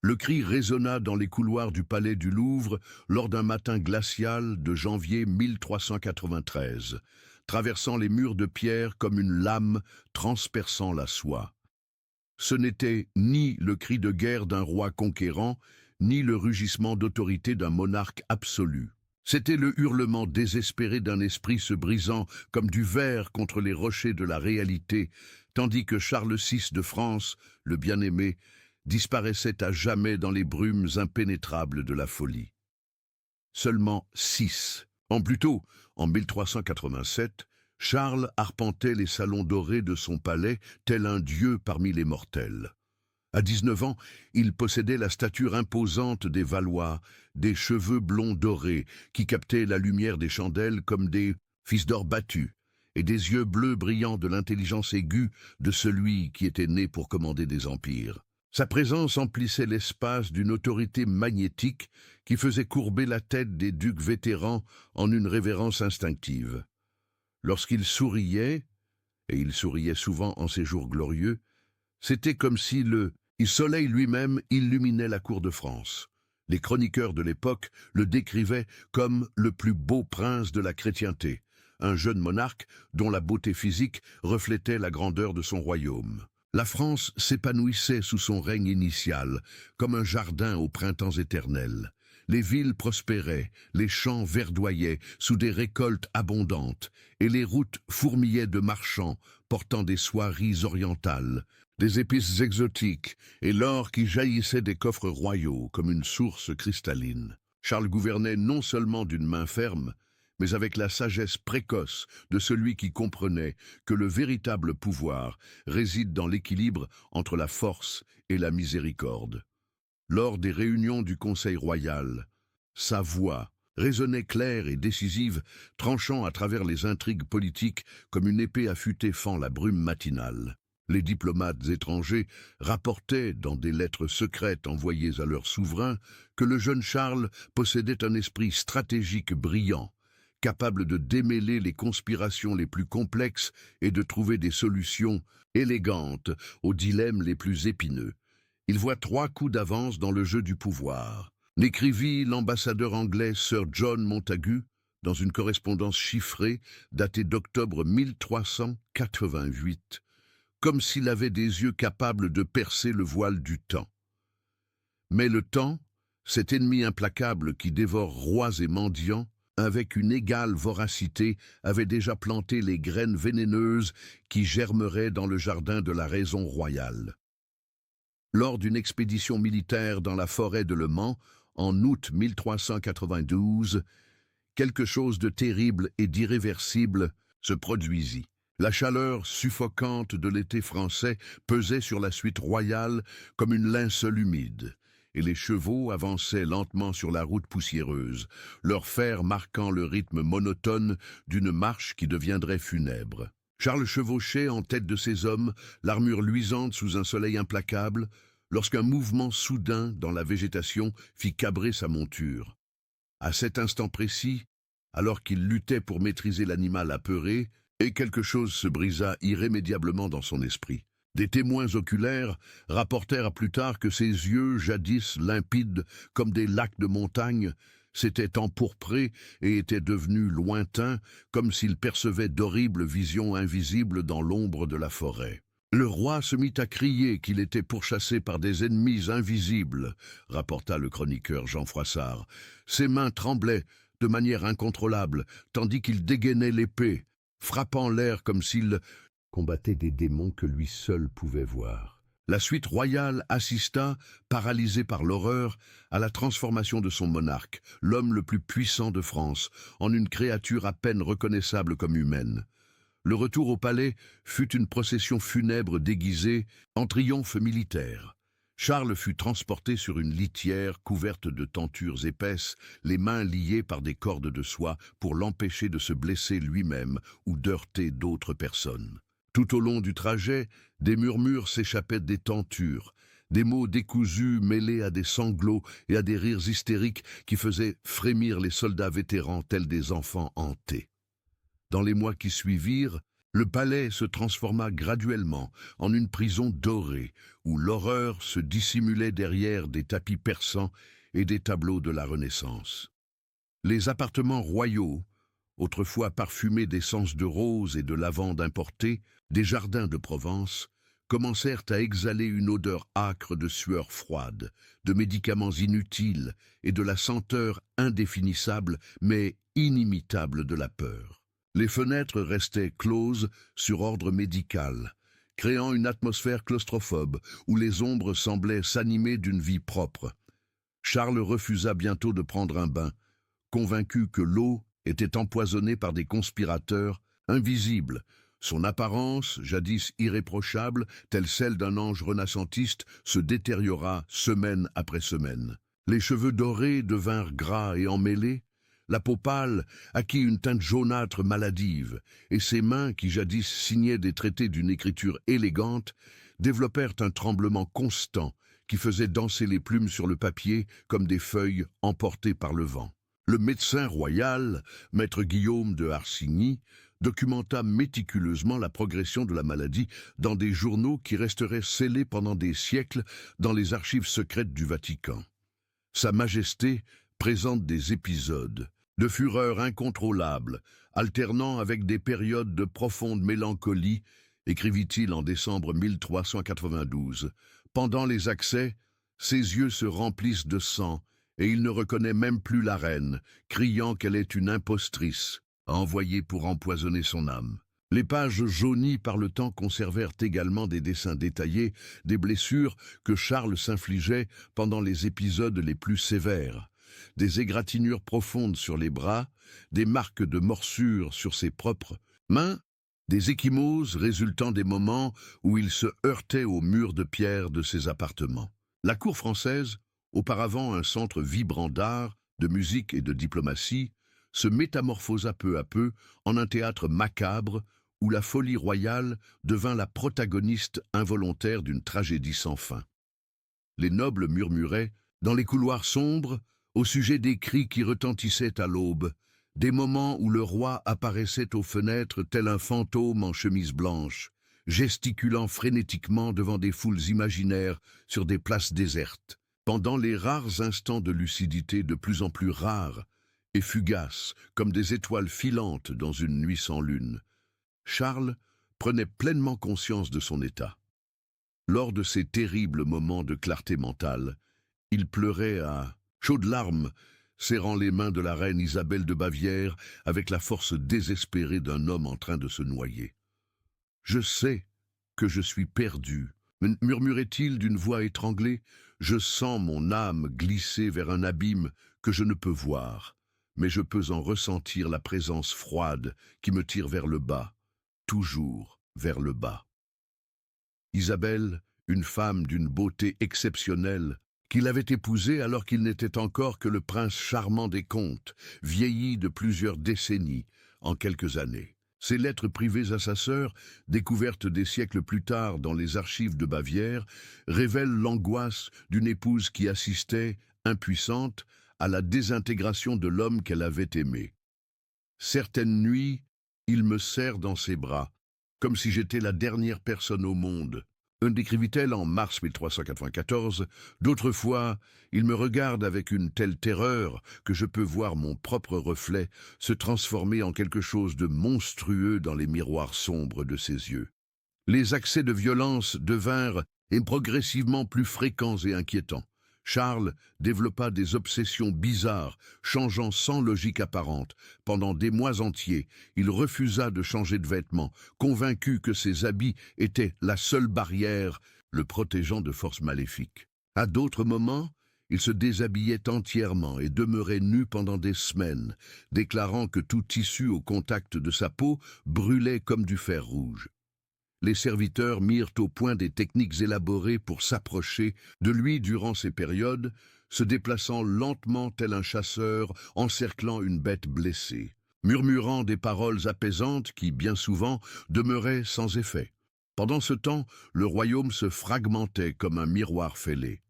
Le cri résonna dans les couloirs du palais du Louvre lors d'un matin glacial de janvier 1393, traversant les murs de pierre comme une lame transperçant la soie. Ce n'était ni le cri de guerre d'un roi conquérant, ni le rugissement d'autorité d'un monarque absolu. C'était le hurlement désespéré d'un esprit se brisant comme du verre contre les rochers de la réalité, tandis que Charles VI de France, le bien-aimé, disparaissait à jamais dans les brumes impénétrables de la folie. Seulement 6 ans plus tôt, en 1387, Charles arpentait les salons dorés de son palais tel un dieu parmi les mortels. À 19 ans, il possédait la stature imposante des Valois, des cheveux blonds dorés qui captaient la lumière des chandelles comme des fils d'or battus, et des yeux bleus brillants de l'intelligence aiguë de celui qui était né pour commander des empires. Sa présence emplissait l'espace d'une autorité magnétique qui faisait courber la tête des ducs vétérans en une révérence instinctive. Lorsqu'il souriait, et il souriait souvent en ces jours glorieux, c'était comme si le soleil lui-même illuminait la cour de France. Les chroniqueurs de l'époque le décrivaient comme le plus beau prince de la chrétienté, un jeune monarque dont la beauté physique reflétait la grandeur de son royaume. La France s'épanouissait sous son règne initial, comme un jardin au printemps éternel. Les villes prospéraient, les champs verdoyaient sous des récoltes abondantes, et les routes fourmillaient de marchands portant des soieries orientales, des épices exotiques et l'or qui jaillissait des coffres royaux comme une source cristalline. Charles gouvernait non seulement d'une main ferme, mais avec la sagesse précoce de celui qui comprenait que le véritable pouvoir réside dans l'équilibre entre la force et la miséricorde. Lors des réunions du Conseil royal, sa voix résonnait claire et décisive, tranchant à travers les intrigues politiques comme une épée affûtée fend la brume matinale. Les diplomates étrangers rapportaient, dans des lettres secrètes envoyées à leur souverain, que le jeune Charles possédait un esprit stratégique brillant, capable de démêler les conspirations les plus complexes et de trouver des solutions élégantes aux dilemmes les plus épineux. Il voit 3 coups d'avance dans le jeu du pouvoir, n'écrivit l'ambassadeur anglais Sir John Montagu dans une correspondance chiffrée datée d'octobre 1388, comme s'il avait des yeux capables de percer le voile du temps. Mais le temps, cet ennemi implacable qui dévore rois et mendiants, avec une égale voracité, avait déjà planté les graines vénéneuses qui germeraient dans le jardin de la raison royale. Lors d'une expédition militaire dans la forêt de Le Mans, en août 1392, quelque chose de terrible et d'irréversible se produisit. La chaleur suffocante de l'été français pesait sur la suite royale comme une linceul humide, et les chevaux avançaient lentement sur la route poussiéreuse, leur fer marquant le rythme monotone d'une marche qui deviendrait funèbre. Charles chevauchait en tête de ses hommes, l'armure luisante sous un soleil implacable, lorsqu'un mouvement soudain dans la végétation fit cabrer sa monture. À cet instant précis, alors qu'il luttait pour maîtriser l'animal apeuré, et quelque chose se brisa irrémédiablement dans son esprit. Des témoins oculaires rapportèrent plus tard que ses yeux, jadis limpides comme des lacs de montagne, s'étaient empourprés et étaient devenus lointains, comme s'il percevait d'horribles visions invisibles dans l'ombre de la forêt. Le roi se mit à crier qu'il était pourchassé par des ennemis invisibles, rapporta le chroniqueur Jean Froissart. Ses mains tremblaient de manière incontrôlable, tandis qu'il dégainait l'épée, frappant l'air comme s'il combattait des démons que lui seul pouvait voir. La suite royale assista, paralysée par l'horreur, à la transformation de son monarque, l'homme le plus puissant de France, en une créature à peine reconnaissable comme humaine. Le retour au palais fut une procession funèbre déguisée en triomphe militaire. Charles fut transporté sur une litière couverte de tentures épaisses, les mains liées par des cordes de soie pour l'empêcher de se blesser lui-même ou d'heurter d'autres personnes. Tout au long du trajet, des murmures s'échappaient des tentures, des mots décousus mêlés à des sanglots et à des rires hystériques qui faisaient frémir les soldats vétérans tels des enfants hantés. Dans les mois qui suivirent, Le palais se transforma graduellement en une prison dorée, où l'horreur se dissimulait derrière des tapis persans et des tableaux de la Renaissance. Les appartements royaux, autrefois parfumés d'essence de rose et de lavande importée, des jardins de Provence, commencèrent à exhaler une odeur âcre de sueur froide, de médicaments inutiles et de la senteur indéfinissable mais inimitable de la peur. Les fenêtres restaient closes sur ordre médical, créant une atmosphère claustrophobe où les ombres semblaient s'animer d'une vie propre. Charles refusa bientôt de prendre un bain, convaincu que l'eau était empoisonnée par des conspirateurs invisibles. Son apparence, jadis irréprochable, telle celle d'un ange renascentiste, se détériora semaine après semaine. Les cheveux dorés devinrent gras et emmêlés, la peau pâle acquit une teinte jaunâtre maladive, et ses mains, qui jadis signaient des traités d'une écriture élégante, développèrent un tremblement constant qui faisait danser les plumes sur le papier comme des feuilles emportées par le vent. Le médecin royal, maître Guillaume de Harsigny, documenta méticuleusement la progression de la maladie dans des journaux qui resteraient scellés pendant des siècles dans les archives secrètes du Vatican. Sa Majesté présente des épisodes de fureur incontrôlable, alternant avec des périodes de profonde mélancolie, écrivit-il en décembre 1392. Pendant les accès, ses yeux se remplissent de sang, et il ne reconnaît même plus la reine, criant qu'elle est une impostrice, envoyée pour empoisonner son âme. Les pages jaunies par le temps conservèrent également des dessins détaillés, des blessures que Charles s'infligeait pendant les épisodes les plus sévères, des égratignures profondes sur les bras, des marques de morsures sur ses propres mains, des ecchymoses résultant des moments où il se heurtait aux murs de pierre de ses appartements. La cour française, auparavant un centre vibrant d'art, de musique et de diplomatie, se métamorphosa peu à peu en un théâtre macabre où la folie royale devint la protagoniste involontaire d'une tragédie sans fin. Les nobles murmuraient, dans les couloirs sombres, au sujet des cris qui retentissaient à l'aube, des moments où le roi apparaissait aux fenêtres tel un fantôme en chemise blanche, gesticulant frénétiquement devant des foules imaginaires sur des places désertes. Pendant les rares instants de lucidité de plus en plus rares et fugaces, comme des étoiles filantes dans une nuit sans lune, Charles prenait pleinement conscience de son état. Lors de ces terribles moments de clarté mentale, il pleurait à chaudes larmes, serrant les mains de la reine Isabelle de Bavière avec la force désespérée d'un homme en train de se noyer. « Je sais que je suis perdu », murmurait-il d'une voix étranglée. « Je sens mon âme glisser vers un abîme que je ne peux voir, mais je peux en ressentir la présence froide qui me tire vers le bas, toujours vers le bas. » Isabelle, une femme d'une beauté exceptionnelle, qu'il avait épousée alors qu'il n'était encore que le prince charmant des contes, vieilli de plusieurs décennies, en quelques années. Ses lettres privées à sa sœur, découvertes des siècles plus tard dans les archives de Bavière, révèlent l'angoisse d'une épouse qui assistait, impuissante, à la désintégration de l'homme qu'elle avait aimé. « Certaines nuits, il me serre dans ses bras, comme si j'étais la dernière personne au monde. » Décrivit-elle en mars 1394, « D'autres fois, il me regarde avec une telle terreur que je peux voir mon propre reflet se transformer en quelque chose de monstrueux dans les miroirs sombres de ses yeux. » Les accès de violence devinrent progressivement plus fréquents et inquiétants. Charles développa des obsessions bizarres, changeant sans logique apparente. Pendant des mois entiers, il refusa de changer de vêtements, convaincu que ses habits étaient la seule barrière le protégeant de forces maléfiques. À d'autres moments, il se déshabillait entièrement et demeurait nu pendant des semaines, déclarant que tout tissu au contact de sa peau brûlait comme du fer rouge. Les serviteurs mirent au point des techniques élaborées pour s'approcher de lui durant ces périodes, se déplaçant lentement tel un chasseur encerclant une bête blessée, murmurant des paroles apaisantes qui, bien souvent, demeuraient sans effet. Pendant ce temps, le royaume se fragmentait comme un miroir fêlé.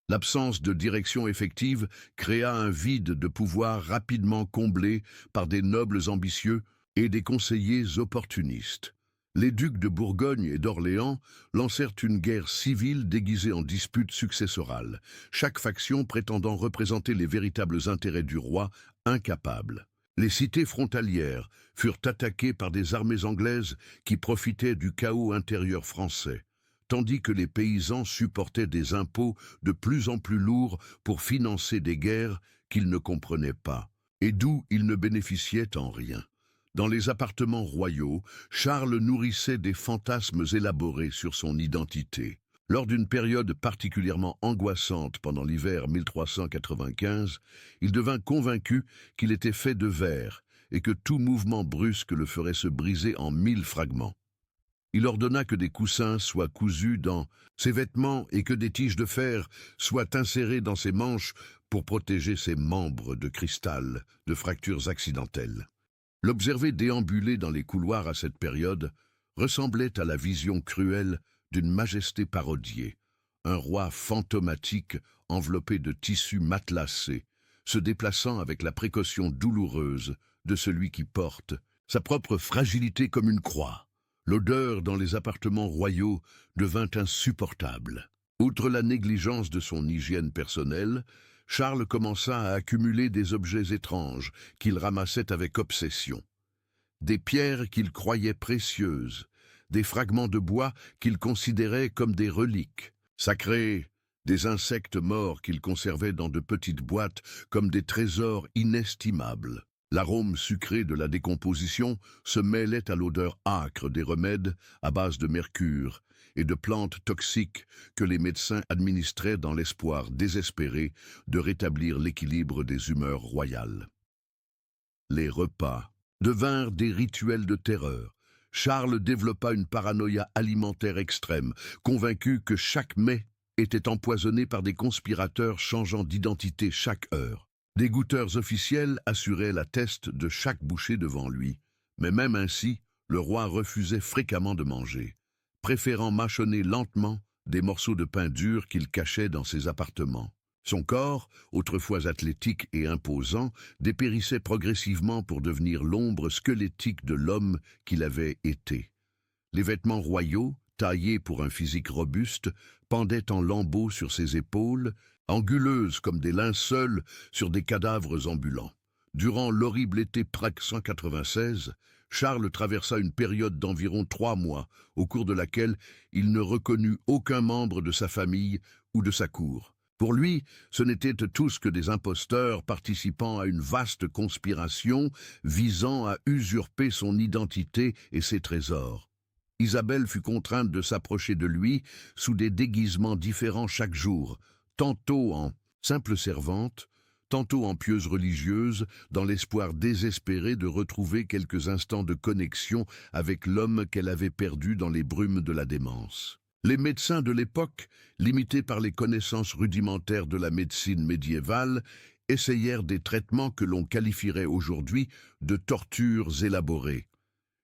L'absence de direction effective créa un vide de pouvoir rapidement comblé par des nobles ambitieux et des conseillers opportunistes. Les ducs de Bourgogne et d'Orléans lancèrent une guerre civile déguisée en dispute successorale, chaque faction prétendant représenter les véritables intérêts du roi, incapable. Les cités frontalières furent attaquées par des armées anglaises qui profitaient du chaos intérieur français, tandis que les paysans supportaient des impôts de plus en plus lourds pour financer des guerres qu'ils ne comprenaient pas, et d'où ils ne bénéficiaient en rien. Dans les appartements royaux, Charles nourrissait des fantasmes élaborés sur son identité. Lors d'une période particulièrement angoissante pendant l'hiver 1395, il devint convaincu qu'il était fait de verre et que tout mouvement brusque le ferait se briser en 1000 fragments. Il ordonna que des coussins soient cousus dans ses vêtements et que des tiges de fer soient insérées dans ses manches pour protéger ses membres de cristal de fractures accidentelles. L'observer déambuler dans les couloirs à cette période ressemblait à la vision cruelle d'une majesté parodiée, un roi fantomatique enveloppé de tissus matelassés, se déplaçant avec la précaution douloureuse de celui qui porte sa propre fragilité comme une croix. L'odeur dans les appartements royaux devint insupportable. Outre la négligence de son hygiène personnelle, Charles commença à accumuler des objets étranges qu'il ramassait avec obsession. Des pierres qu'il croyait précieuses, des fragments de bois qu'il considérait comme des reliques sacrées, des insectes morts qu'il conservait dans de petites boîtes comme des trésors inestimables. L'arôme sucré de la décomposition se mêlait à l'odeur âcre des remèdes à base de mercure et de plantes toxiques que les médecins administraient dans l'espoir désespéré de rétablir l'équilibre des humeurs royales. Les repas devinrent des rituels de terreur. Charles développa une paranoïa alimentaire extrême, convaincu que chaque mets était empoisonné par des conspirateurs changeant d'identité chaque heure. Des goûteurs officiels assuraient la teste de chaque bouchée devant lui, mais même ainsi, le roi refusait fréquemment de manger, préférant mâchonner lentement des morceaux de pain dur qu'il cachait dans ses appartements. Son corps, autrefois athlétique et imposant, dépérissait progressivement pour devenir l'ombre squelettique de l'homme qu'il avait été. Les vêtements royaux, taillés pour un physique robuste, pendaient en lambeaux sur ses épaules, anguleuses comme des linceuls sur des cadavres ambulants. Durant l'horrible été Prague 196, Charles traversa une période d'environ 3 mois, au cours de laquelle il ne reconnut aucun membre de sa famille ou de sa cour. Pour lui, ce n'étaient tous que des imposteurs participant à une vaste conspiration visant à usurper son identité et ses trésors. Isabelle fut contrainte de s'approcher de lui sous des déguisements différents chaque jour, tantôt en simple servante, tantôt en pieuse religieuse, dans l'espoir désespéré de retrouver quelques instants de connexion avec l'homme qu'elle avait perdu dans les brumes de la démence. Les médecins de l'époque, limités par les connaissances rudimentaires de la médecine médiévale, essayèrent des traitements que l'on qualifierait aujourd'hui de tortures élaborées.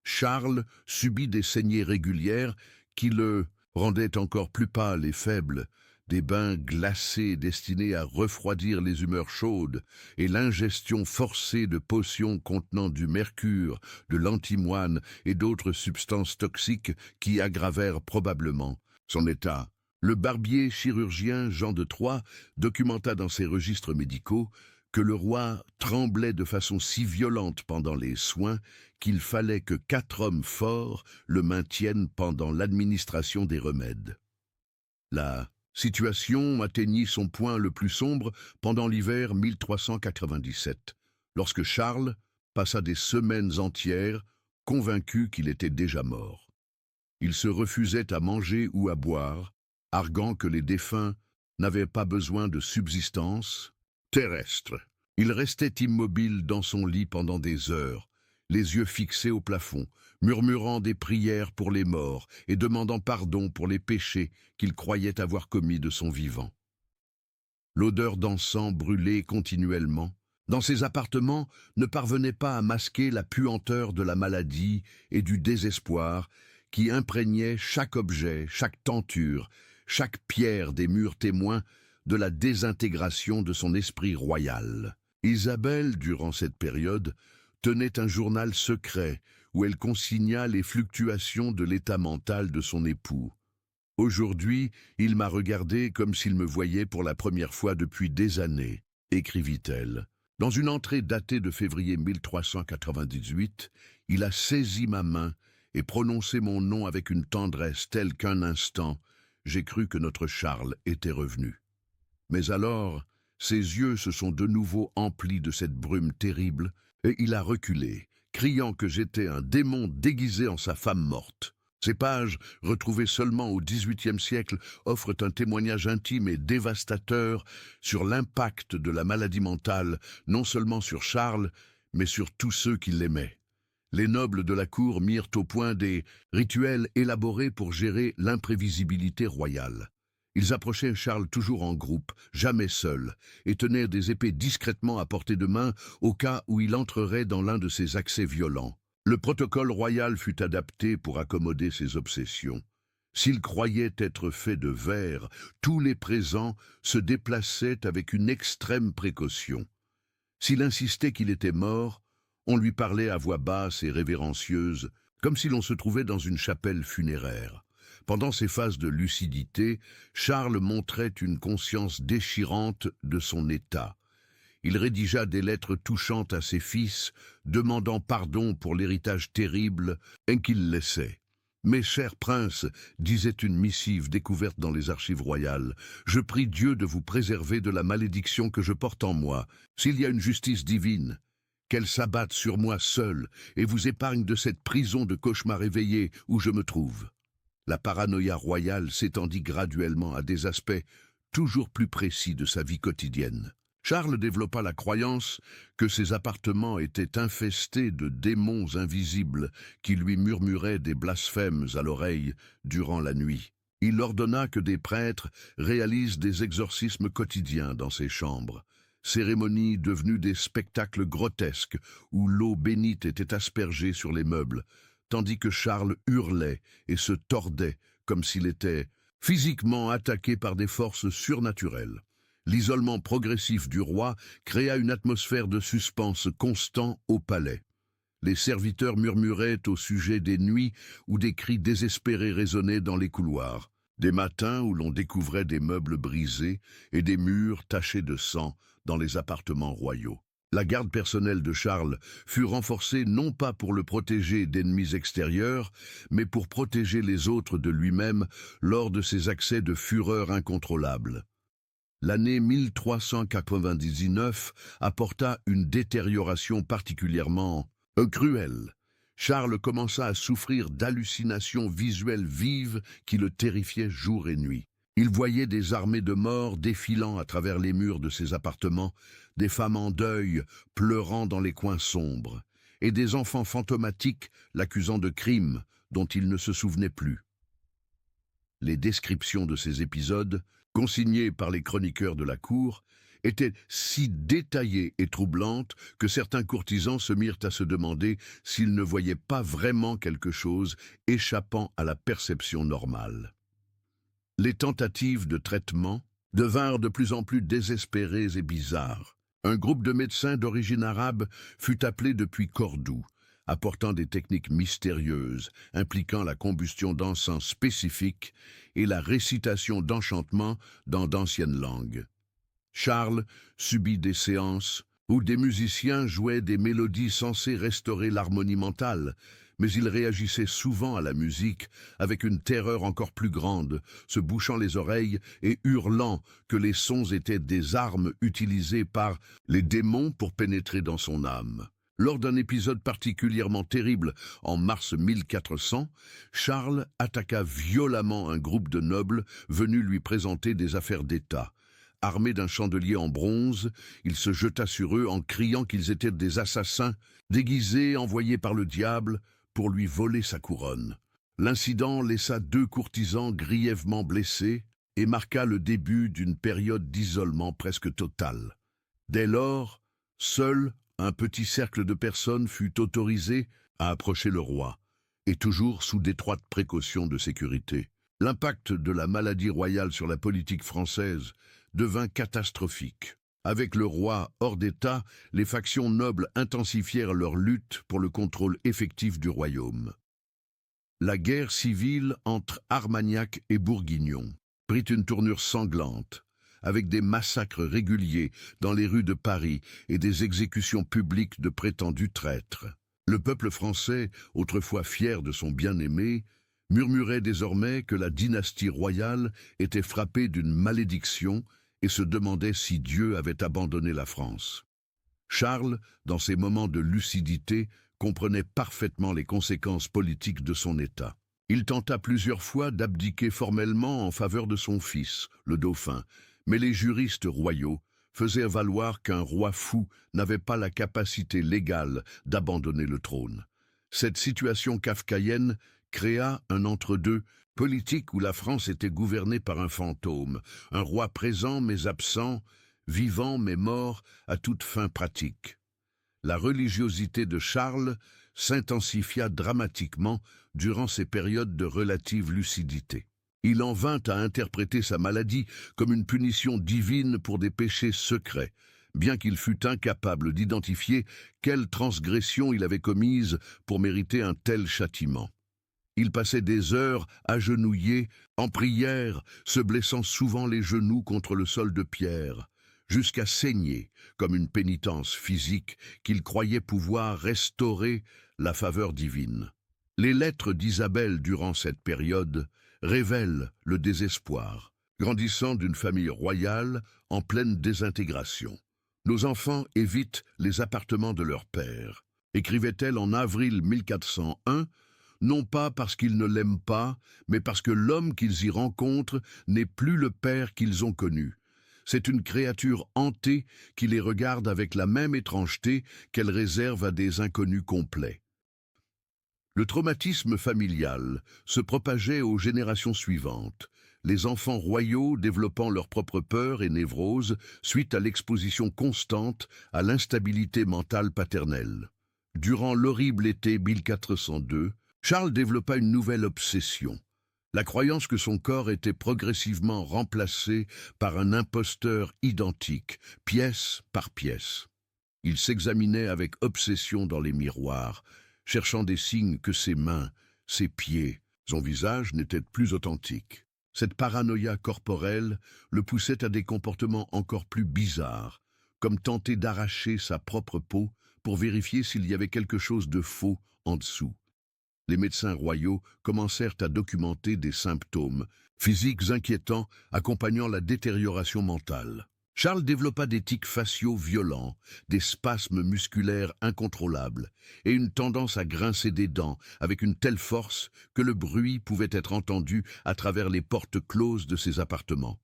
Charles subit des saignées régulières qui le rendaient encore plus pâle et faible, des bains glacés destinés à refroidir les humeurs chaudes et l'ingestion forcée de potions contenant du mercure, de l'antimoine et d'autres substances toxiques qui aggravèrent probablement son état. Le barbier chirurgien Jean de Troyes documenta dans ses registres médicaux que le roi tremblait de façon si violente pendant les soins qu'il fallait que 4 hommes forts le maintiennent pendant l'administration des remèdes. La situation atteignit son point le plus sombre pendant l'hiver 1397, lorsque Charles passa des semaines entières convaincu qu'il était déjà mort. Il se refusait à manger ou à boire, arguant que les défunts n'avaient pas besoin de subsistance terrestre. Il restait immobile dans son lit pendant des heures, les yeux fixés au plafond, murmurant des prières pour les morts et demandant pardon pour les péchés qu'il croyait avoir commis de son vivant. L'odeur d'encens brûlé continuellement, dans ses appartements, ne parvenait pas à masquer la puanteur de la maladie et du désespoir qui imprégnaient chaque objet, chaque tenture, chaque pierre des murs témoins de la désintégration de son esprit royal. Isabelle, durant cette période, tenait un journal secret où elle consigna les fluctuations de l'état mental de son époux. Aujourd'hui, il m'a regardé comme s'il me voyait pour la première fois depuis des années, écrivit-elle. Dans une entrée datée de février 1398, il a saisi ma main et prononcé mon nom avec une tendresse telle qu'un instant, j'ai cru que notre Charles était revenu. Mais alors, ses yeux se sont de nouveau emplis de cette brume terrible, et il a reculé, criant que j'étais un démon déguisé en sa femme morte. Ces pages, retrouvées seulement au XVIIIe siècle, offrent un témoignage intime et dévastateur sur l'impact de la maladie mentale, non seulement sur Charles, mais sur tous ceux qui l'aimaient. Les nobles de la cour mirent au point des rituels élaborés pour gérer l'imprévisibilité royale. Ils approchaient Charles toujours en groupe, jamais seul, et tenaient des épées discrètement à portée de main au cas où il entrerait dans l'un de ses accès violents. Le protocole royal fut adapté pour accommoder ses obsessions. S'il croyait être fait de verre, tous les présents se déplaçaient avec une extrême précaution. S'il insistait qu'il était mort, on lui parlait à voix basse et révérencieuse, comme si l'on se trouvait dans une chapelle funéraire. Pendant ces phases de lucidité, Charles montrait une conscience déchirante de son état. Il rédigea des lettres touchantes à ses fils, demandant pardon pour l'héritage terrible qu'il laissait. « Mes chers princes, disait une missive découverte dans les archives royales, je prie Dieu de vous préserver de la malédiction que je porte en moi. S'il y a une justice divine, qu'elle s'abatte sur moi seul et vous épargne de cette prison de cauchemars éveillés où je me trouve. » La paranoïa royale s'étendit graduellement à des aspects toujours plus précis de sa vie quotidienne. Charles développa la croyance que ses appartements étaient infestés de démons invisibles qui lui murmuraient des blasphèmes à l'oreille durant la nuit. Il ordonna que des prêtres réalisent des exorcismes quotidiens dans ses chambres, cérémonies devenues des spectacles grotesques où l'eau bénite était aspergée sur les meubles, tandis que Charles hurlait et se tordait comme s'il était physiquement attaqué par des forces surnaturelles. L'isolement progressif du roi créa une atmosphère de suspense constant au palais. Les serviteurs murmuraient au sujet des nuits où des cris désespérés résonnaient dans les couloirs, des matins où l'on découvrait des meubles brisés et des murs tachés de sang dans les appartements royaux. La garde personnelle de Charles fut renforcée non pas pour le protéger d'ennemis extérieurs, mais pour protéger les autres de lui-même lors de ses accès de fureur incontrôlables. L'année 1399 apporta une détérioration particulièrement cruelle. Charles commença à souffrir d'hallucinations visuelles vives qui le terrifiaient jour et nuit. Il voyait des armées de morts défilant à travers les murs de ses appartements, des femmes en deuil pleurant dans les coins sombres, et des enfants fantomatiques l'accusant de crimes dont il ne se souvenait plus. Les descriptions de ces épisodes, consignées par les chroniqueurs de la cour, étaient si détaillées et troublantes que certains courtisans se mirent à se demander s'ils ne voyaient pas vraiment quelque chose échappant à la perception normale. Les tentatives de traitement devinrent de plus en plus désespérées et bizarres. Un groupe de médecins d'origine arabe fut appelé depuis Cordoue, apportant des techniques mystérieuses impliquant la combustion d'encens spécifique et la récitation d'enchantements dans d'anciennes langues. Charles subit des séances où des musiciens jouaient des mélodies censées restaurer l'harmonie mentale, mais il réagissait souvent à la musique avec une terreur encore plus grande, se bouchant les oreilles et hurlant que les sons étaient des armes utilisées par les démons pour pénétrer dans son âme. Lors d'un épisode particulièrement terrible, en mars 1400, Charles attaqua violemment un groupe de nobles venus lui présenter des affaires d'État. Armé d'un chandelier en bronze, il se jeta sur eux en criant qu'ils étaient des assassins, déguisés, envoyés par le diable, pour lui voler sa couronne. L'incident laissa 2 courtisans grièvement blessés et marqua le début d'une période d'isolement presque total. Dès lors, seul un petit cercle de personnes fut autorisé à approcher le roi, et toujours sous d'étroites précautions de sécurité. L'impact de la maladie royale sur la politique française devint catastrophique. Avec le roi hors d'état, les factions nobles intensifièrent leur lutte pour le contrôle effectif du royaume. La guerre civile entre Armagnac et Bourguignon prit une tournure sanglante, avec des massacres réguliers dans les rues de Paris et des exécutions publiques de prétendus traîtres. Le peuple français, autrefois fier de son bien-aimé, murmurait désormais que la dynastie royale était frappée d'une malédiction et se demandait si Dieu avait abandonné la France. Charles, dans ses moments de lucidité, comprenait parfaitement les conséquences politiques de son état. Il tenta plusieurs fois d'abdiquer formellement en faveur de son fils, le dauphin, mais les juristes royaux faisaient valoir qu'un roi fou n'avait pas la capacité légale d'abandonner le trône. Cette situation kafkaïenne créa un entre-deux politique où la France était gouvernée par un fantôme, un roi présent mais absent, vivant mais mort à toute fin pratique. La religiosité de Charles s'intensifia dramatiquement durant ces périodes de relative lucidité. Il en vint à interpréter sa maladie comme une punition divine pour des péchés secrets, bien qu'il fût incapable d'identifier quelle transgression il avait commise pour mériter un tel châtiment. Il passait des heures agenouillé, en prière, se blessant souvent les genoux contre le sol de pierre, jusqu'à saigner, comme une pénitence physique qu'il croyait pouvoir restaurer la faveur divine. Les lettres d'Isabelle durant cette période révèlent le désespoir, grandissant d'une famille royale en pleine désintégration. « Nos enfants évitent les appartements de leur père », écrivait-elle en avril 1401, non pas parce qu'ils ne l'aiment pas, mais parce que l'homme qu'ils y rencontrent n'est plus le père qu'ils ont connu. C'est une créature hantée qui les regarde avec la même étrangeté qu'elle réserve à des inconnus complets. Le traumatisme familial se propageait aux générations suivantes, les enfants royaux développant leur propre peur et névrose suite à l'exposition constante à l'instabilité mentale paternelle. Durant l'horrible été 1402, Charles développa une nouvelle obsession, la croyance que son corps était progressivement remplacé par un imposteur identique, pièce par pièce. Il s'examinait avec obsession dans les miroirs, cherchant des signes que ses mains, ses pieds, son visage n'étaient plus authentiques. Cette paranoïa corporelle le poussait à des comportements encore plus bizarres, comme tenter d'arracher sa propre peau pour vérifier s'il y avait quelque chose de faux en dessous. Les médecins royaux commencèrent à documenter des symptômes physiques inquiétants accompagnant la détérioration mentale. Charles développa des tics faciaux violents, des spasmes musculaires incontrôlables et une tendance à grincer des dents avec une telle force que le bruit pouvait être entendu à travers les portes closes de ses appartements.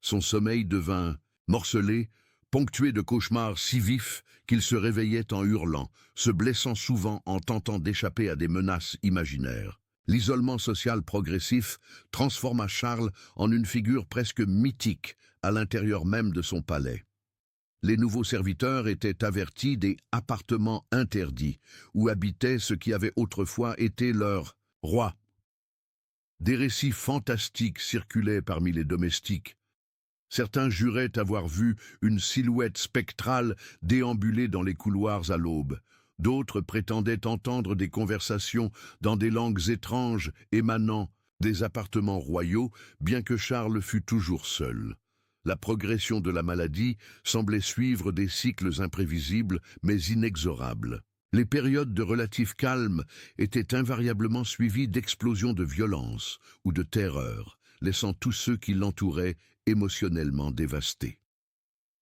Son sommeil devint morcelé, ponctué de cauchemars si vifs qu'il se réveillait en hurlant, se blessant souvent en tentant d'échapper à des menaces imaginaires. L'isolement social progressif transforma Charles en une figure presque mythique à l'intérieur même de son palais. Les nouveaux serviteurs étaient avertis des appartements interdits, où habitait ce qui avait autrefois été leur roi. Des récits fantastiques circulaient parmi les domestiques. Certains juraient avoir vu une silhouette spectrale déambuler dans les couloirs à l'aube. D'autres prétendaient entendre des conversations dans des langues étranges émanant des appartements royaux, bien que Charles fût toujours seul. La progression de la maladie semblait suivre des cycles imprévisibles mais inexorables. Les périodes de relatif calme étaient invariablement suivies d'explosions de violence ou de terreur, laissant tous ceux qui l'entouraient émotionnellement dévastés.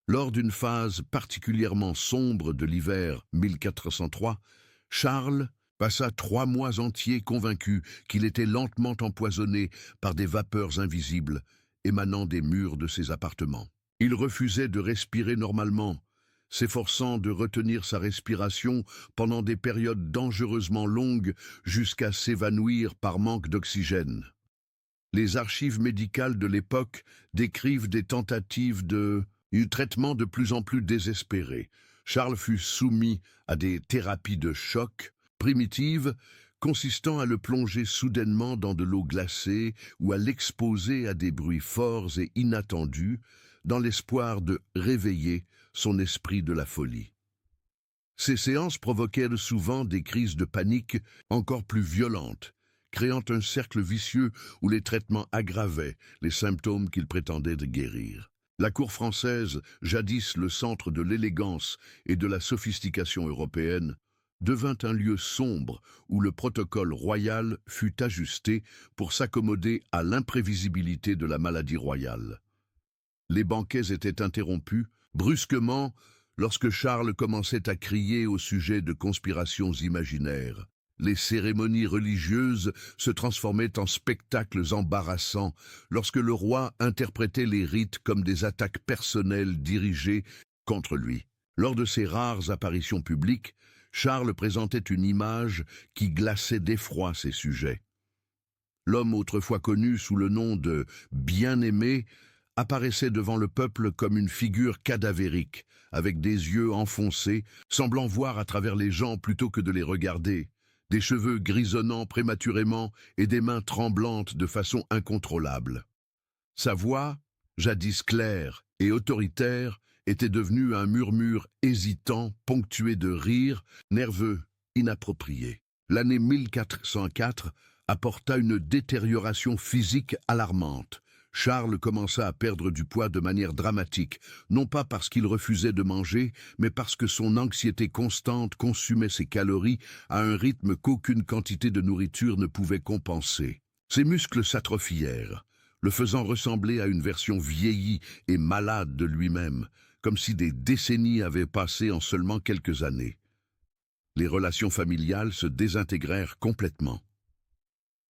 Lors d'une phase particulièrement sombre de l'hiver 1403, Charles passa 3 mois entiers convaincu qu'il était lentement empoisonné par des vapeurs invisibles émanant des murs de ses appartements. Il refusait de respirer normalement, s'efforçant de retenir sa respiration pendant des périodes dangereusement longues jusqu'à s'évanouir par manque d'oxygène. Les archives médicales de l'époque décrivent des tentatives de traitement de plus en plus désespérés. Charles fut soumis à des thérapies de choc primitives consistant à le plonger soudainement dans de l'eau glacée ou à l'exposer à des bruits forts et inattendus, dans l'espoir de réveiller son esprit de la folie. Ces séances provoquèrent souvent des crises de panique encore plus violentes, créant un cercle vicieux où les traitements aggravaient les symptômes qu'il prétendait de guérir. La cour française, jadis le centre de l'élégance et de la sophistication européenne, devint un lieu sombre où le protocole royal fut ajusté pour s'accommoder à l'imprévisibilité de la maladie royale. Les banquets étaient interrompus, brusquement, lorsque Charles commençait à crier au sujet de conspirations imaginaires. Les cérémonies religieuses se transformaient en spectacles embarrassants lorsque le roi interprétait les rites comme des attaques personnelles dirigées contre lui. Lors de ses rares apparitions publiques, Charles présentait une image qui glaçait d'effroi ses sujets. L'homme autrefois connu sous le nom de « bien-aimé » apparaissait devant le peuple comme une figure cadavérique, avec des yeux enfoncés, semblant voir à travers les gens plutôt que de les regarder, des cheveux grisonnant prématurément et des mains tremblantes de façon incontrôlable. Sa voix, jadis claire et autoritaire, était devenue un murmure hésitant, ponctué de rires, nerveux, inappropriés. L'année 1404 apporta une détérioration physique alarmante. Charles commença à perdre du poids de manière dramatique, non pas parce qu'il refusait de manger, mais parce que son anxiété constante consumait ses calories à un rythme qu'aucune quantité de nourriture ne pouvait compenser. Ses muscles s'atrophièrent, le faisant ressembler à une version vieillie et malade de lui-même, comme si des décennies avaient passé en seulement quelques années. Les relations familiales se désintégrèrent complètement.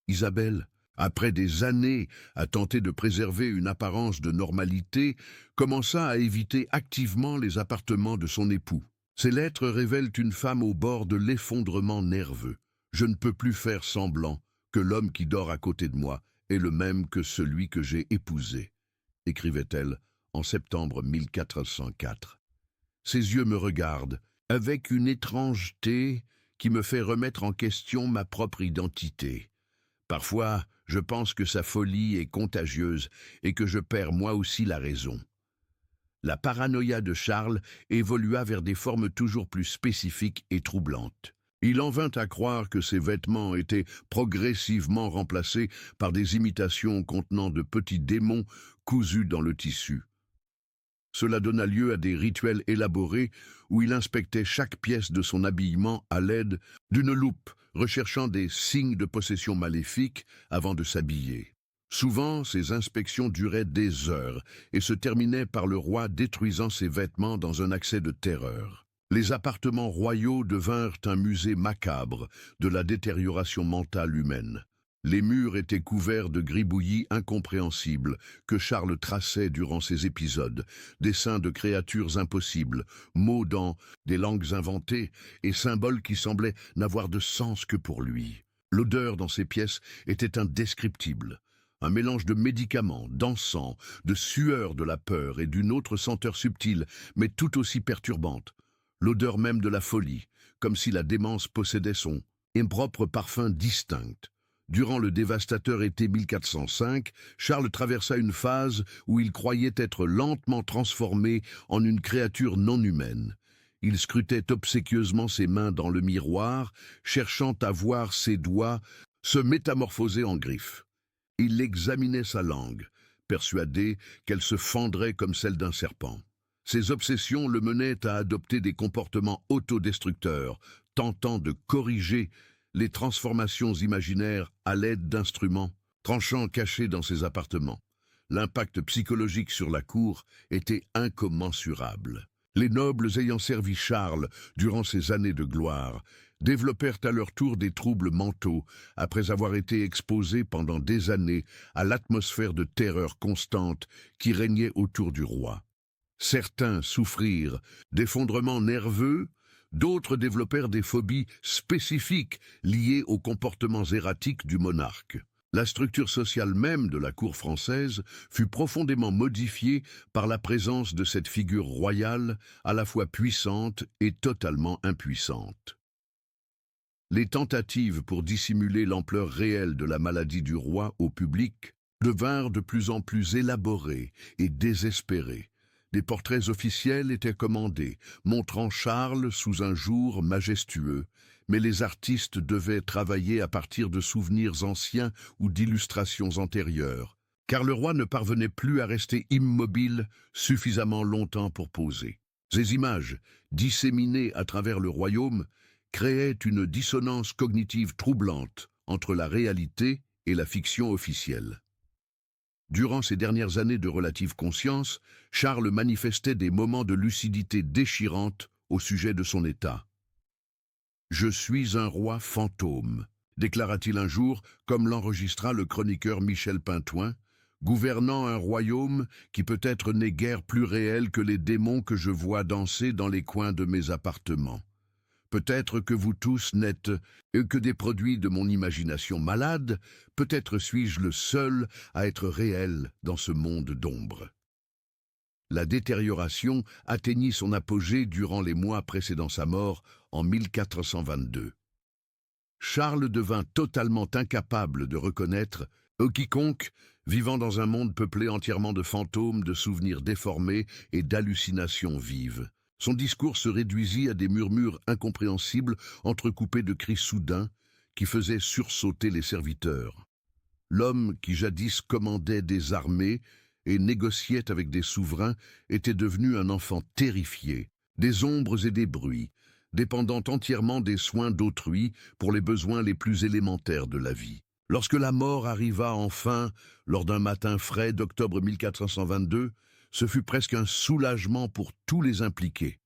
Isabelle, après des années à tenter de préserver une apparence de normalité, commença à éviter activement les appartements de son époux. Ses lettres révèlent une femme au bord de l'effondrement nerveux. « Je ne peux plus faire semblant que l'homme qui dort à côté de moi est le même que celui que j'ai épousé », écrivait-elle en septembre 1404. Ses yeux me regardent, avec une étrangeté qui me fait remettre en question ma propre identité. Parfois, je pense que sa folie est contagieuse et que je perds moi aussi la raison. La paranoïa de Charles évolua vers des formes toujours plus spécifiques et troublantes. Il en vint à croire que ses vêtements étaient progressivement remplacés par des imitations contenant de petits démons cousus dans le tissu. Cela donna lieu à des rituels élaborés où il inspectait chaque pièce de son habillement à l'aide d'une loupe, recherchant des signes de possession maléfique avant de s'habiller. Souvent, ces inspections duraient des heures et se terminaient par le roi détruisant ses vêtements dans un accès de terreur. Les appartements royaux devinrent un musée macabre de la détérioration mentale humaine. Les murs étaient couverts de gribouillis incompréhensibles que Charles traçait durant ces épisodes, dessins de créatures impossibles, mots dans des langues inventées et symboles qui semblaient n'avoir de sens que pour lui. L'odeur dans ces pièces était indescriptible. Un mélange de médicaments, d'encens, de sueur de la peur et d'une autre senteur subtile, mais tout aussi perturbante. L'odeur même de la folie, comme si la démence possédait son impropre parfum distinct. Durant le dévastateur été 1405, Charles traversa une phase où il croyait être lentement transformé en une créature non humaine. Il scrutait obséquieusement ses mains dans le miroir, cherchant à voir ses doigts se métamorphoser en griffes. Il examinait sa langue, persuadé qu'elle se fendrait comme celle d'un serpent. Ses obsessions le menaient à adopter des comportements autodestructeurs, tentant de corriger les transformations imaginaires à l'aide d'instruments, tranchants cachés dans ses appartements. L'impact psychologique sur la cour était incommensurable. Les nobles ayant servi Charles durant ses années de gloire développèrent à leur tour des troubles mentaux après avoir été exposés pendant des années à l'atmosphère de terreur constante qui régnait autour du roi. Certains souffrirent d'effondrements nerveux, d'autres développèrent des phobies spécifiques liées aux comportements erratiques du monarque. La structure sociale même de la cour française fut profondément modifiée par la présence de cette figure royale à la fois puissante et totalement impuissante. Les tentatives pour dissimuler l'ampleur réelle de la maladie du roi au public devinrent de plus en plus élaborés et désespérés. Des portraits officiels étaient commandés, montrant Charles sous un jour majestueux, mais les artistes devaient travailler à partir de souvenirs anciens ou d'illustrations antérieures, car le roi ne parvenait plus à rester immobile suffisamment longtemps pour poser. Ces images, disséminées à travers le royaume, créaient une dissonance cognitive troublante entre la réalité et la fiction officielle. Durant ces dernières années de relative conscience, Charles manifestait des moments de lucidité déchirante au sujet de son état. « Je suis un roi fantôme », déclara-t-il un jour, comme l'enregistra le chroniqueur Michel Pintoin, gouvernant un royaume qui peut-être n'est guère plus réel que les démons que je vois danser dans les coins de mes appartements. Peut-être que vous tous n'êtes que des produits de mon imagination malade, peut-être suis-je le seul à être réel dans ce monde d'ombre. La détérioration atteignit son apogée durant les mois précédant sa mort en 1422. Charles devint totalement incapable de reconnaître quiconque vivant dans un monde peuplé entièrement de fantômes, de souvenirs déformés et d'hallucinations vives. Son discours se réduisit à des murmures incompréhensibles entrecoupés de cris soudains qui faisaient sursauter les serviteurs. L'homme qui jadis commandait des armées et négociait avec des souverains était devenu un enfant terrifié, des ombres et des bruits, dépendant entièrement des soins d'autrui pour les besoins les plus élémentaires de la vie. Lorsque la mort arriva enfin, lors d'un matin frais d'octobre 1422, ce fut presque un soulagement pour tous les impliqués.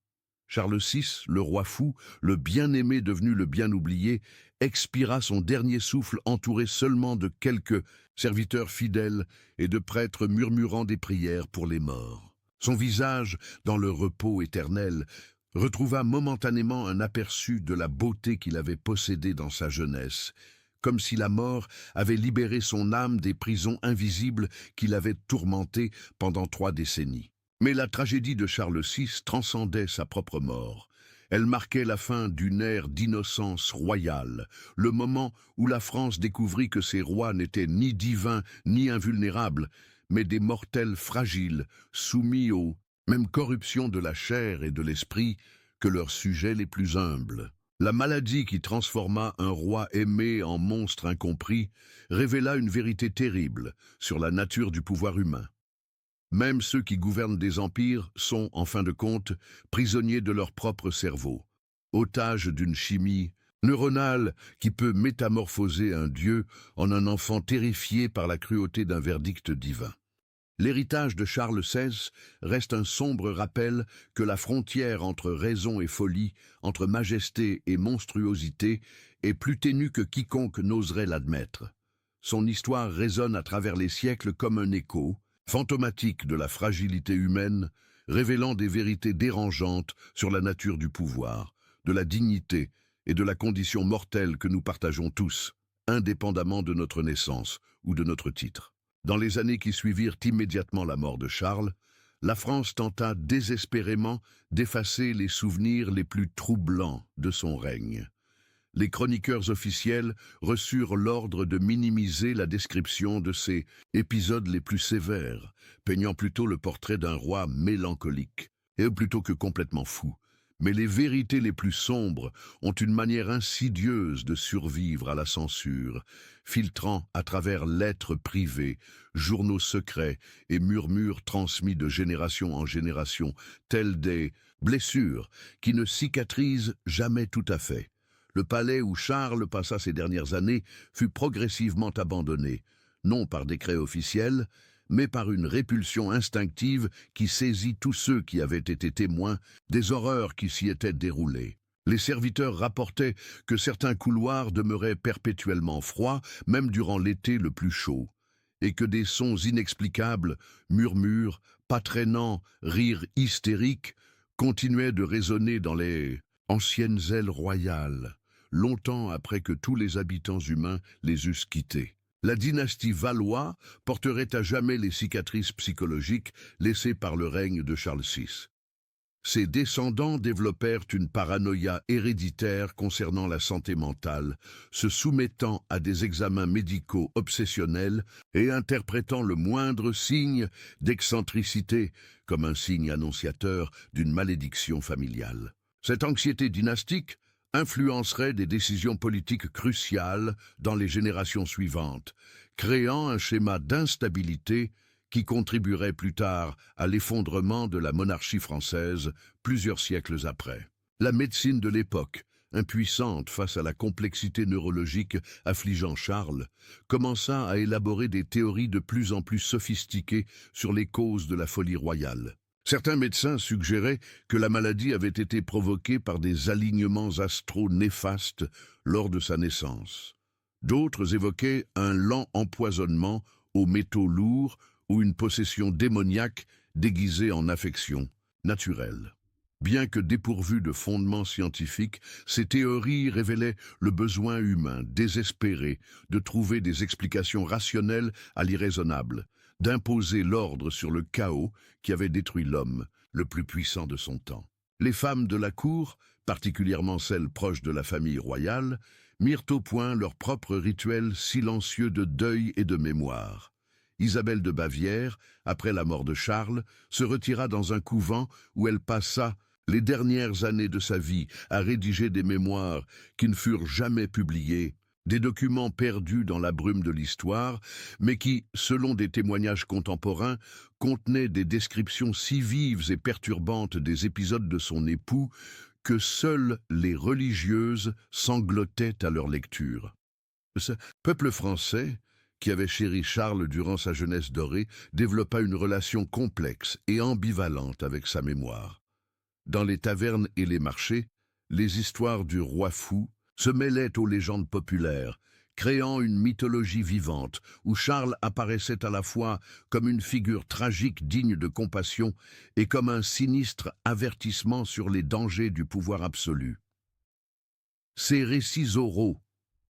Charles VI, le roi fou, le bien-aimé devenu le bien oublié, expira son dernier souffle entouré seulement de quelques serviteurs fidèles et de prêtres murmurant des prières pour les morts. Son visage, dans le repos éternel, retrouva momentanément un aperçu de la beauté qu'il avait possédée dans sa jeunesse, comme si la mort avait libéré son âme des prisons invisibles qui l'avaient tourmenté pendant 3 décennies. Mais la tragédie de Charles VI transcendait sa propre mort. Elle marquait la fin d'une ère d'innocence royale, le moment où la France découvrit que ses rois n'étaient ni divins ni invulnérables, mais des mortels fragiles, soumis aux mêmes corruptions de la chair et de l'esprit que leurs sujets les plus humbles. La maladie qui transforma un roi aimé en monstre incompris révéla une vérité terrible sur la nature du pouvoir humain. Même ceux qui gouvernent des empires sont, en fin de compte, prisonniers de leur propre cerveau, otages d'une chimie neuronale qui peut métamorphoser un dieu en un enfant terrifié par la cruauté d'un verdict divin. L'héritage de Charles XVI reste un sombre rappel que la frontière entre raison et folie, entre majesté et monstruosité, est plus ténue que quiconque n'oserait l'admettre. Son histoire résonne à travers les siècles comme un écho, fantomatique de la fragilité humaine, révélant des vérités dérangeantes sur la nature du pouvoir, de la dignité et de la condition mortelle que nous partageons tous, indépendamment de notre naissance ou de notre titre. Dans les années qui suivirent immédiatement la mort de Charles, la France tenta désespérément d'effacer les souvenirs les plus troublants de son règne. Les chroniqueurs officiels reçurent l'ordre de minimiser la description de ces épisodes les plus sévères, peignant plutôt le portrait d'un roi mélancolique, et plutôt que complètement fou. Mais les vérités les plus sombres ont une manière insidieuse de survivre à la censure, filtrant à travers lettres privées, journaux secrets et murmures transmis de génération en génération, tels des blessures qui ne cicatrisent jamais tout à fait. Le palais où Charles passa ses dernières années fut progressivement abandonné, non par décret officiel, mais par une répulsion instinctive qui saisit tous ceux qui avaient été témoins des horreurs qui s'y étaient déroulées. Les serviteurs rapportaient que certains couloirs demeuraient perpétuellement froids, même durant l'été le plus chaud, et que des sons inexplicables, murmures, pas traînants, rires hystériques, continuaient de résonner dans les anciennes ailes royales, longtemps après que tous les habitants humains les eussent quittés. La dynastie Valois porterait à jamais les cicatrices psychologiques laissées par le règne de Charles VI. Ses descendants développèrent une paranoïa héréditaire concernant la santé mentale, se soumettant à des examens médicaux obsessionnels et interprétant le moindre signe d'excentricité comme un signe annonciateur d'une malédiction familiale. Cette anxiété dynastique influencerait des décisions politiques cruciales dans les générations suivantes, créant un schéma d'instabilité qui contribuerait plus tard à l'effondrement de la monarchie française plusieurs siècles après. La médecine de l'époque, impuissante face à la complexité neurologique affligeant Charles, commença à élaborer des théories de plus en plus sophistiquées sur les causes de la folie royale. Certains médecins suggéraient que la maladie avait été provoquée par des alignements astraux néfastes lors de sa naissance. D'autres évoquaient un lent empoisonnement aux métaux lourds ou une possession démoniaque déguisée en affection naturelle. Bien que dépourvues de fondements scientifiques, ces théories révélaient le besoin humain désespéré de trouver des explications rationnelles à l'irraisonnable, d'imposer l'ordre sur le chaos qui avait détruit l'homme, le plus puissant de son temps. Les femmes de la cour, particulièrement celles proches de la famille royale, mirent au point leur propre rituel silencieux de deuil et de mémoire. Isabelle de Bavière, après la mort de Charles, se retira dans un couvent où elle passa les dernières années de sa vie à rédiger des mémoires qui ne furent jamais publiées, des documents perdus dans la brume de l'histoire, mais qui, selon des témoignages contemporains, contenaient des descriptions si vives et perturbantes des épisodes de son époux que seules les religieuses sanglotaient à leur lecture. Ce peuple français, qui avait chéri Charles durant sa jeunesse dorée, développa une relation complexe et ambivalente avec sa mémoire. Dans les tavernes et les marchés, les histoires du roi fou se mêlaient aux légendes populaires, créant une mythologie vivante où Charles apparaissait à la fois comme une figure tragique digne de compassion et comme un sinistre avertissement sur les dangers du pouvoir absolu. Ces récits oraux,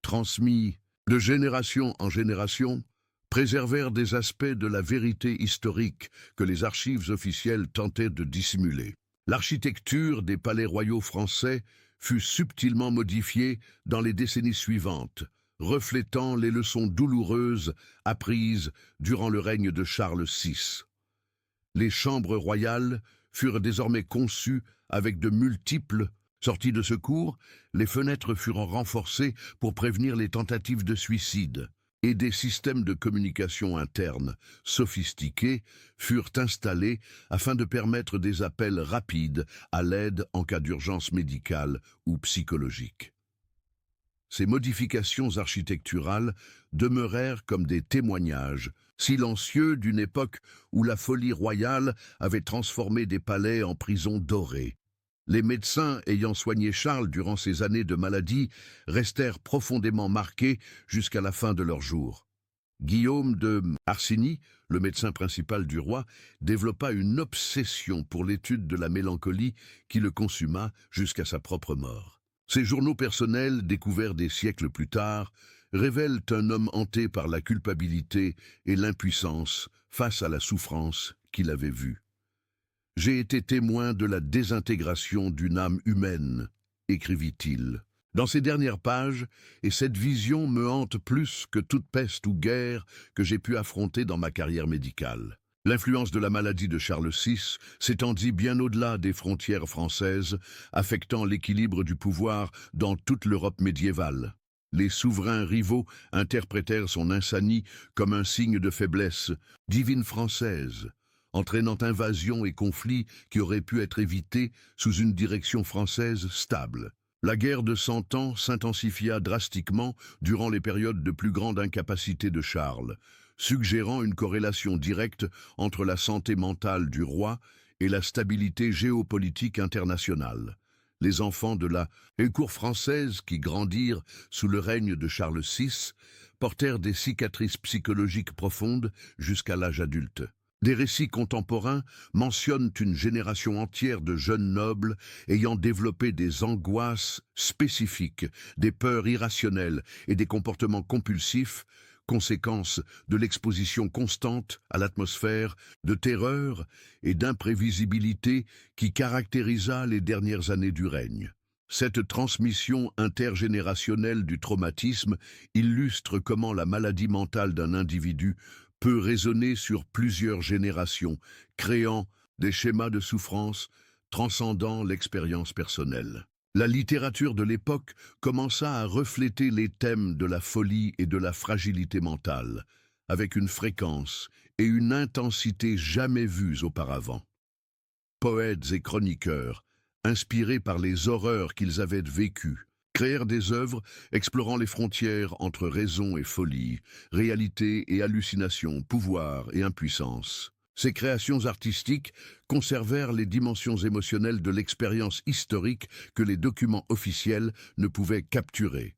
transmis de génération en génération, préservèrent des aspects de la vérité historique que les archives officielles tentaient de dissimuler. L'architecture des palais royaux français fut subtilement modifiée dans les décennies suivantes, reflétant les leçons douloureuses apprises durant le règne de Charles VI. Les chambres royales furent désormais conçues avec de multiples sorties de secours, les fenêtres furent renforcées pour prévenir les tentatives de suicide, et des systèmes de communication interne sophistiqués furent installés afin de permettre des appels rapides à l'aide en cas d'urgence médicale ou psychologique. Ces modifications architecturales demeurèrent comme des témoignages silencieux d'une époque où la folie royale avait transformé des palais en prisons dorées. Les médecins ayant soigné Charles durant ces années de maladie restèrent profondément marqués jusqu'à la fin de leurs jours. Guillaume de Harsigny, le médecin principal du roi, développa une obsession pour l'étude de la mélancolie qui le consuma jusqu'à sa propre mort. Ses journaux personnels, découverts des siècles plus tard, révèlent un homme hanté par la culpabilité et l'impuissance face à la souffrance qu'il avait vue. « J'ai été témoin de la désintégration d'une âme humaine », écrivit-il. Dans ces dernières pages, et cette vision me hante plus que toute peste ou guerre que j'ai pu affronter dans ma carrière médicale. L'influence de la maladie de Charles VI s'étendit bien au-delà des frontières françaises, affectant l'équilibre du pouvoir dans toute l'Europe médiévale. Les souverains rivaux interprétèrent son insanie comme un signe de faiblesse divine française, entraînant invasion et conflits qui auraient pu être évités sous une direction française stable. La guerre de 100 Ans s'intensifia drastiquement durant les périodes de plus grande incapacité de Charles, suggérant une corrélation directe entre la santé mentale du roi et la stabilité géopolitique internationale. Les enfants de la cour française qui grandirent sous le règne de Charles VI portèrent des cicatrices psychologiques profondes jusqu'à l'âge adulte. Des récits contemporains mentionnent une génération entière de jeunes nobles ayant développé des angoisses spécifiques, des peurs irrationnelles et des comportements compulsifs conséquence de l'exposition constante à l'atmosphère de terreur et d'imprévisibilité qui caractérisa les dernières années du règne. Cette transmission intergénérationnelle du traumatisme illustre comment la maladie mentale d'un individu peut résonner sur plusieurs générations, créant des schémas de souffrance transcendant l'expérience personnelle. La littérature de l'époque commença à refléter les thèmes de la folie et de la fragilité mentale, avec une fréquence et une intensité jamais vues auparavant. Poètes et chroniqueurs, inspirés par les horreurs qu'ils avaient vécues, créèrent des œuvres explorant les frontières entre raison et folie, réalité et hallucination, pouvoir et impuissance. Ces créations artistiques conservèrent les dimensions émotionnelles de l'expérience historique que les documents officiels ne pouvaient capturer,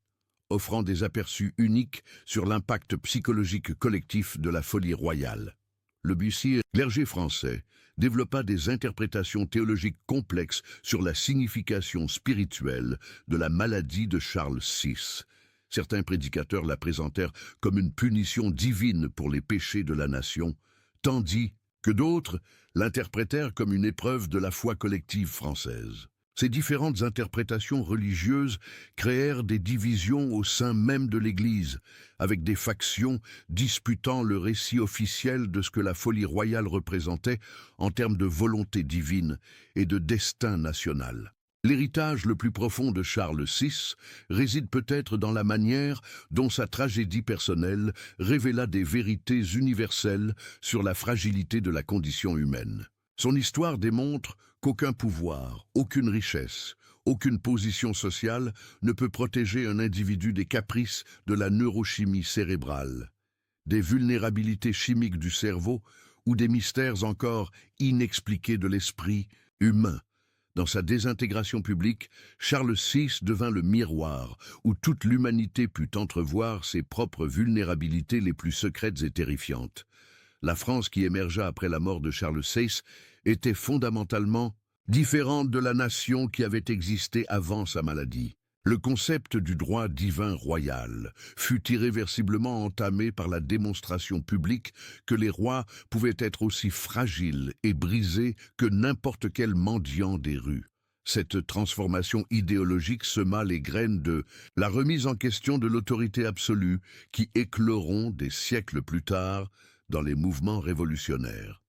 offrant des aperçus uniques sur l'impact psychologique collectif de la folie royale. Le Bussy, clergé français, développa des interprétations théologiques complexes sur la signification spirituelle de la maladie de Charles VI. Certains prédicateurs la présentèrent comme une punition divine pour les péchés de la nation, tandis que d'autres l'interprétèrent comme une épreuve de la foi collective française. Ces différentes interprétations religieuses créèrent des divisions au sein même de l'Église, avec des factions disputant le récit officiel de ce que la folie royale représentait en termes de volonté divine et de destin national. L'héritage le plus profond de Charles VI réside peut-être dans la manière dont sa tragédie personnelle révéla des vérités universelles sur la fragilité de la condition humaine. Son histoire démontre qu'aucun pouvoir, aucune richesse, aucune position sociale ne peut protéger un individu des caprices de la neurochimie cérébrale, des vulnérabilités chimiques du cerveau ou des mystères encore inexpliqués de l'esprit humain. Dans sa désintégration publique, Charles VI devint le miroir où toute l'humanité put entrevoir ses propres vulnérabilités les plus secrètes et terrifiantes. La France qui émergea après la mort de Charles VI était fondamentalement différente de la nation qui avait existé avant sa maladie. Le concept du droit divin royal fut irréversiblement entamé par la démonstration publique que les rois pouvaient être aussi fragiles et brisés que n'importe quel mendiant des rues. Cette transformation idéologique sema les graines de la remise en question de l'autorité absolue qui écloront des siècles plus tard dans les mouvements révolutionnaires.